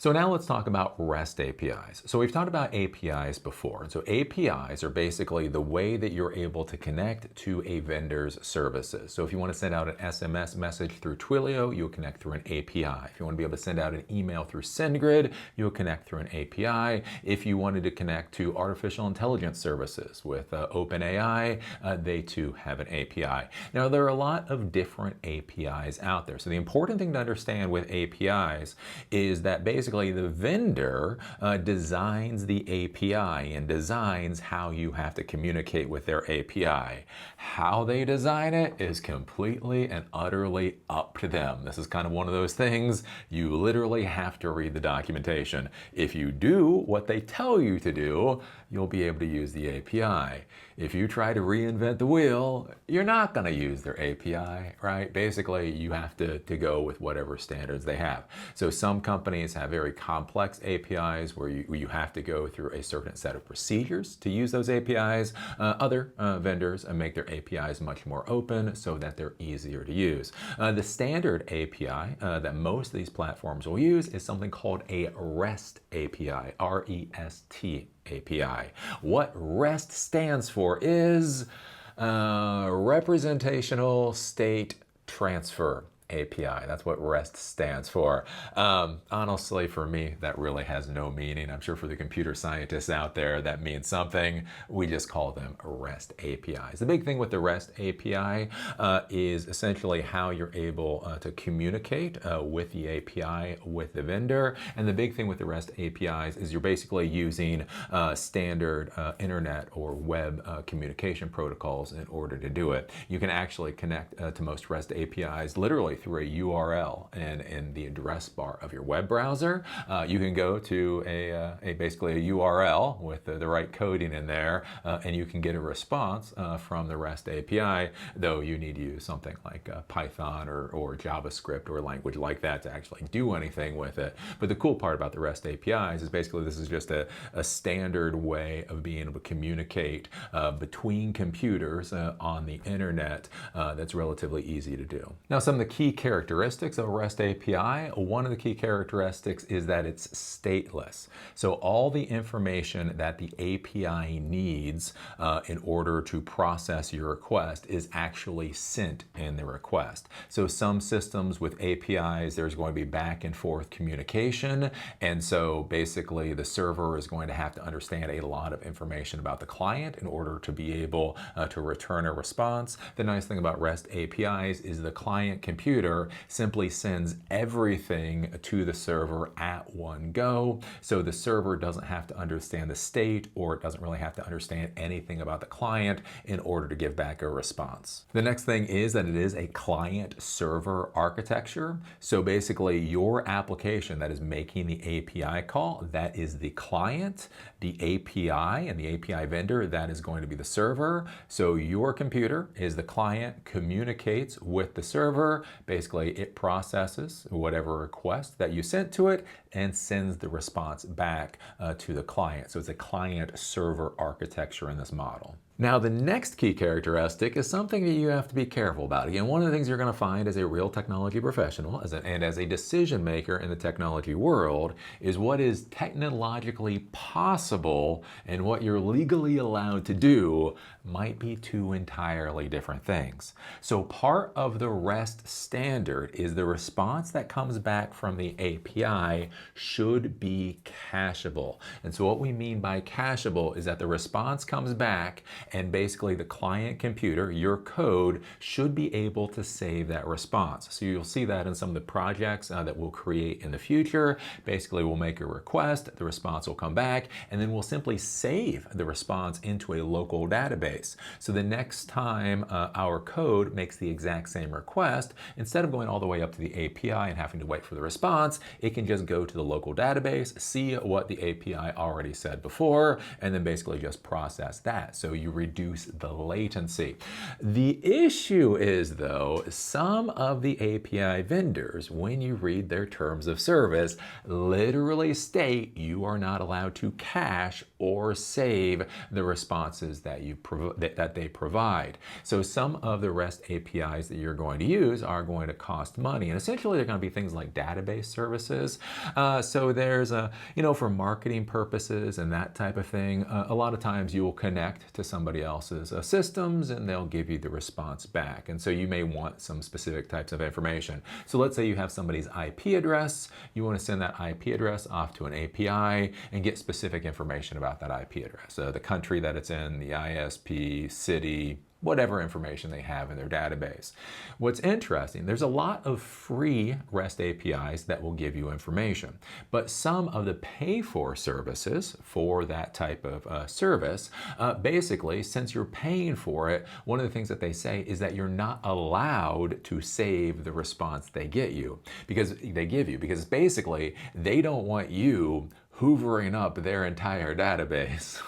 So now let's talk about REST APIs. So we've talked about APIs before. And so APIs are basically the way that you're able to connect to a vendor's services. So if you want to send out an SMS message through Twilio, you'll connect through an API. If you want to be able to send out an email through SendGrid, you'll connect through an API. If you wanted to connect to artificial intelligence services with OpenAI, they too have an API. Now there are a lot of different APIs out there. So the important thing to understand with APIs is that basically the vendor designs the API and designs how you have to communicate with their API. How they design it is completely and utterly up to them. This is kind of one of those things you literally have to read the documentation. If you do what they tell you to do, you'll be able to use the API. If you try to reinvent the wheel, you're not going to use their API, right? Basically, you have to go with whatever standards they have. So some companies have very complex APIs where you have to go through a certain set of procedures to use those APIs. Other vendors make their APIs much more open so that they're easier to use. The standard API that most of these platforms will use is something called a REST API, R-E-S-T API. What REST stands for is Representational State Transfer API. That's what REST stands for. Honestly, for me, that really has no meaning. I'm sure for the computer scientists out there, that means something. We just call them REST APIs. The big thing with the REST API is essentially how you're able to communicate with the API with the vendor. And the big thing with the REST APIs is you're basically using standard internet or web communication protocols in order to do it. You can actually connect to most REST APIs literally through a URL and in the address bar of your web browser. You can go to basically a URL with the right coding in there, and you can get a response from the REST API, though you need to use something like Python or JavaScript or a language like that to actually do anything with it. But the cool part about the REST APIs is basically this is just a standard way of being able to communicate between computers on the internet that's relatively easy to do. Now, some of the key characteristics of a REST API, one of the key characteristics is that it's stateless. So all the information that the API needs in order to process your request is actually sent in the request. So some systems with APIs, there's going to be back and forth communication. And so basically the server is going to have to understand a lot of information about the client in order to be able to return a response. The nice thing about REST APIs is the client computer simply sends everything to the server at one go. So the server doesn't have to understand the state, or it doesn't really have to understand anything about the client in order to give back a response. The next thing is that it is a client-server architecture. So basically your application that is making the API call, that is the client, the API and the API vendor, that is going to be the server. So your computer is the client, communicates with the server. Basically, it processes whatever request that you sent to it and sends the response back to the client. So it's a client-server architecture in this model. Now, the next key characteristic is something that you have to be careful about. Again, one of the things you're going to find as a real technology professional and as a decision maker in the technology world is what is technologically possible and what you're legally allowed to do might be two entirely different things. So part of the REST standard is the response that comes back from the API should be cacheable. And so what we mean by cacheable is that the response comes back and basically the client computer, your code, should be able to save that response. So you'll see that in some of the projects that we'll create in the future. Basically, we'll make a request, the response will come back, and then we'll simply save the response into a local database. So the next time our code makes the exact same request, instead of going all the way up to the API and having to wait for the response, it can just go to the local database, see what the API already said before, and then basically just process that. So you you reduce the latency. The issue is, though, some of the API vendors, when you read their terms of service, literally state you are not allowed to cache or save the responses that they provide. So some of the REST APIs that you're going to use are going to cost money, and essentially they're going to be things like database services. So there's for marketing purposes and that type of thing, a lot of times you will connect to somebody else's systems and they'll give you the response back. And so you may want some specific types of information. So let's say you have somebody's IP address, you want to send that IP address off to an API and get specific information about that IP address. The country that it's in, the ISP, city, whatever information they have in their database. What's interesting, there's a lot of free REST APIs that will give you information, but some of the pay-for services for that type of service, basically, since you're paying for it, one of the things that they say is that you're not allowed to save the response they give you, because basically they don't want you hoovering up their entire database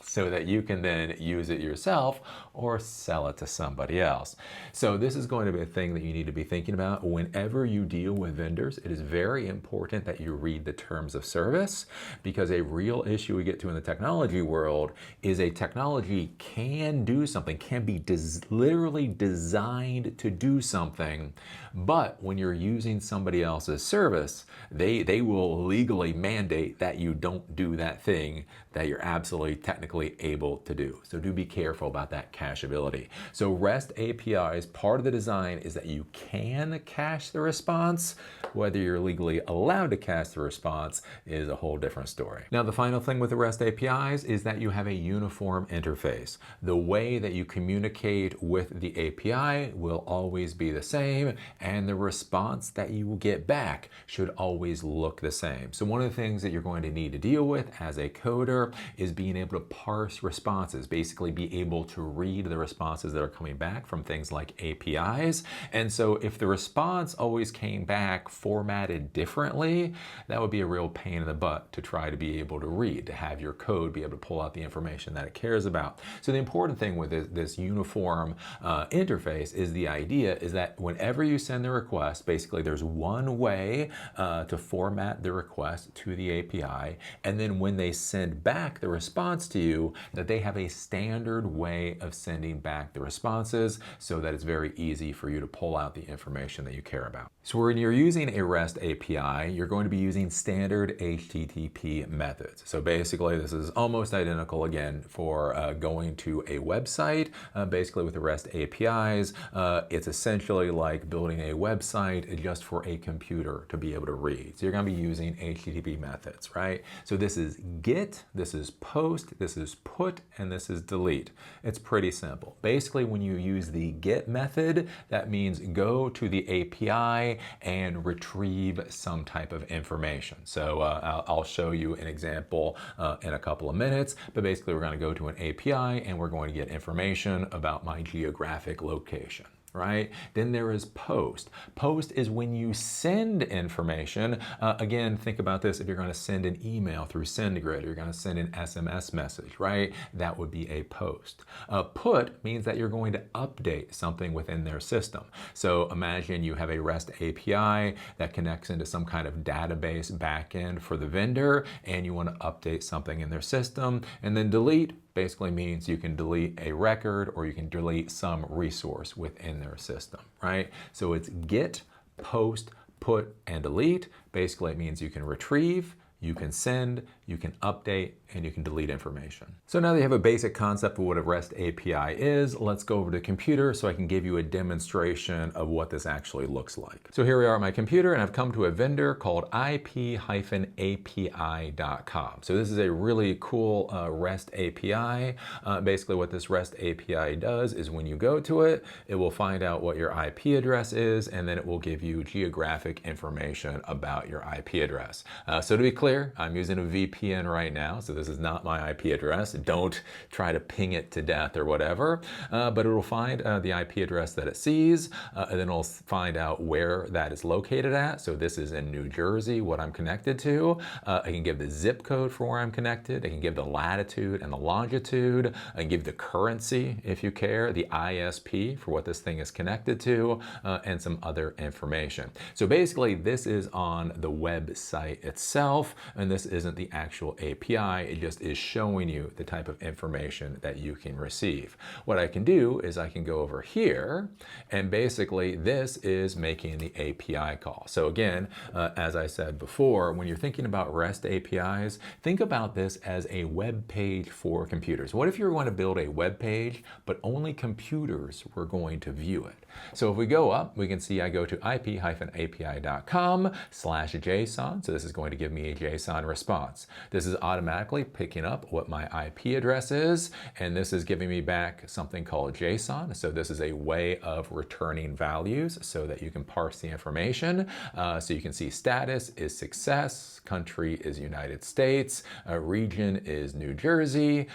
so that you can then use it yourself or sell it to somebody else. So this is going to be a thing that you need to be thinking about whenever you deal with vendors. It is very important that you read the terms of service, because a real issue we get to in the technology world is a technology can do something, can be literally designed to do something, but when you're using somebody else's service, they will legally mandate that you don't do that thing that you're absolutely technically able to do. So do be careful about that cacheability. So REST APIs, part of the design is that you can cache the response. Whether you're legally allowed to cache the response is a whole different story. Now, the final thing with the REST APIs is that you have a uniform interface. The way that you communicate with the API will always be the same, and the response that you will get back should always look the same. So one of the things that you're going to need to deal with as a coder is being able to parse responses, basically be able to read the responses that are coming back from things like APIs. And so if the response always came back formatted differently, that would be a real pain in the butt to try to be able to read, to have your code be able to pull out the information that it cares about. So the important thing with this uniform interface is the idea is that whenever you send the request, basically there's one way to format the request to the API, and then when they send back the response to you, that they have a standard way of sending back the responses so that it's very easy for you to pull out the information that you care about. So when you're using a REST API, you're going to be using standard HTTP methods. So basically this is almost identical again for going to a website. Basically with the REST APIs, it's essentially like building a website just for a computer to be able to read. So you're going to be using HTTP methods, right? So this is get, this is post, this is put, and this is delete. It's pretty simple. Basically, when you use the get method, that means go to the API and retrieve some type of information. So I'll show you an example in a couple of minutes, but basically we're going to go to an API and we're going to get information about my geographic location. Right? Then there is post. Post is when you send information. Again, think about this. If you're going to send an email through SendGrid, or you're going to send an SMS message, right? That would be a post. Put means that you're going to update something within their system. So imagine you have a REST API that connects into some kind of database backend for the vendor, and you want to update something in their system. And then delete basically means you can delete a record or you can delete some resource within their system, right? So it's get, post, put, and delete. Basically, it means you can retrieve, you can send, you can update, and you can delete information. So now that you have a basic concept of what a REST API is, let's go over to the computer so I can give you a demonstration of what this actually looks like. So here we are at my computer, and I've come to a vendor called ip-api.com. So this is a really cool REST API. Basically what this REST API does is when you go to it, it will find out what your IP address is, and then it will give you geographic information about your IP address. So to be clear, clear, I'm using a VPN right now, so this is not my IP address. Don't try to ping it to death or whatever, but it'll find the IP address that it sees, and then it'll find out where that is located at. So this is in New Jersey, what I'm connected to. I can give the zip code for where I'm connected. I can give the latitude and the longitude. I can give the currency, if you care, the ISP for what this thing is connected to, and some other information. So basically, this is on the website itself, and this isn't the actual API. It just is showing you the type of information that you can receive. What I can do is I can go over here, and basically this is making the API call. So again, as I said before, when you're thinking about REST APIs, think about this as a web page for computers. What if you're going to build a web page, but only computers were going to view it? So if we go up, we can see I go to ip-api.com/JSON. So this is going to give me a JSON response. This is automatically picking up what my IP address is, and this is giving me back something called JSON. So this is a way of returning values so that you can parse the information. So you can see status is success, country is United States, region is New Jersey,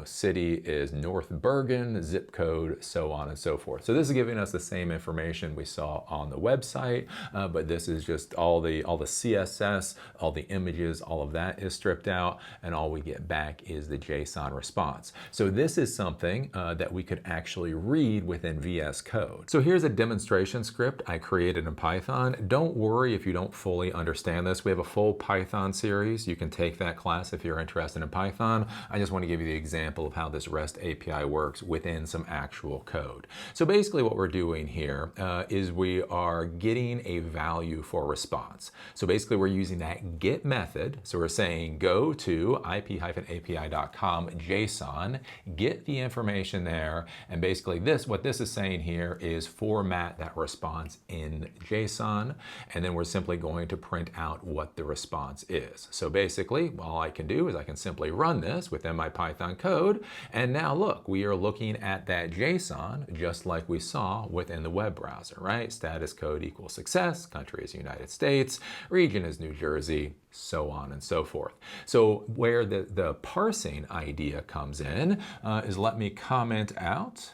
city is North Bergen, zip code, so on and so forth. So this is giving us the same information we saw on the website, but this is just all the CSS, all the images, all of that is stripped out, and all we get back is the JSON response. So this is something that we could actually read within VS Code. So here's a demonstration script I created in Python. Don't worry if you don't fully understand this. We have a full Python series. You can take that class if you're interested in Python. I just want to give you the example of how this REST API works within some actual code. So basically what we're doing here is we are getting a value for response. So basically we're using that get method. So we're saying go to ip-api.com JSON, get the information there, and basically what this is saying here is format that response in JSON, and then we're simply going to print out what the response is. So basically all I can do is I can simply run this within my Python code, and now look, we are looking at that JSON just like we saw within the web browser, right? Status code equals success, country is United States, region is New Jersey, so on and so forth. So where the parsing idea comes in is let me comment out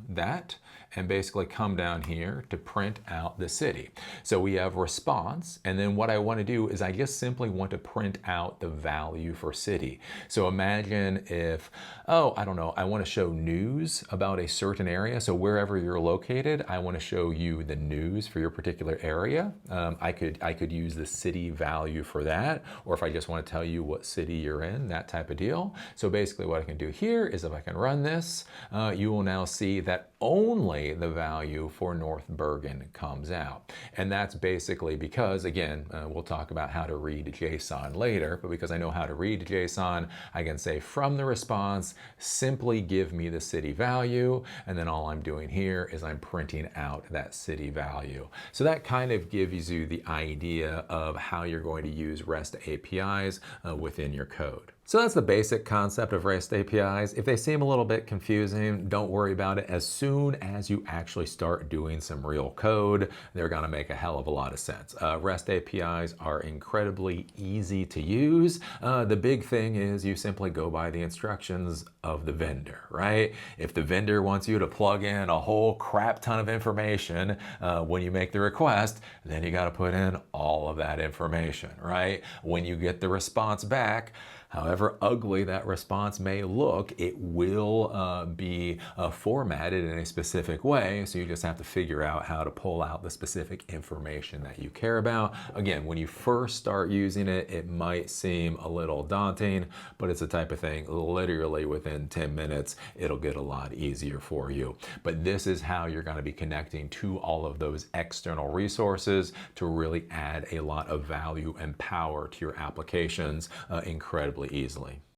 that and basically come down here to print out the city. So we have response, and then what I want to do is I just simply want to print out the value for city. So imagine if, I don't know, I want to show news about a certain area. So wherever you're located, I want to show you the news for your particular area. I could use the city value for that, or if I just want to tell you what city you're in, that type of deal. So basically what I can do here is if I can run this, you will now see that only the value for North Bergen comes out. And that's basically because, again, we'll talk about how to read JSON later, but because I know how to read JSON, I can say from the response, simply give me the city value, and then all I'm doing here is I'm printing out that city value. So that kind of gives you the idea of how you're going to use REST APIs within your code. So that's the basic concept of REST APIs. If they seem a little bit confusing, don't worry about it. As soon as you actually start doing some real code, they're gonna make a hell of a lot of sense. REST APIs are incredibly easy to use. The big thing is you simply go by the instructions of the vendor, right? If the vendor wants you to plug in a whole crap ton of information when you make the request, then you gotta put in all of that information, right? When you get the response back, however ugly that response may look, it will be formatted in a specific way, so you just have to figure out how to pull out the specific information that you care about. Again, when you first start using it, it might seem a little daunting, but it's the type of thing, literally within 10 minutes, it'll get a lot easier for you. But this is how you're gonna be connecting to all of those external resources to really add a lot of value and power to your applications incredibly easily.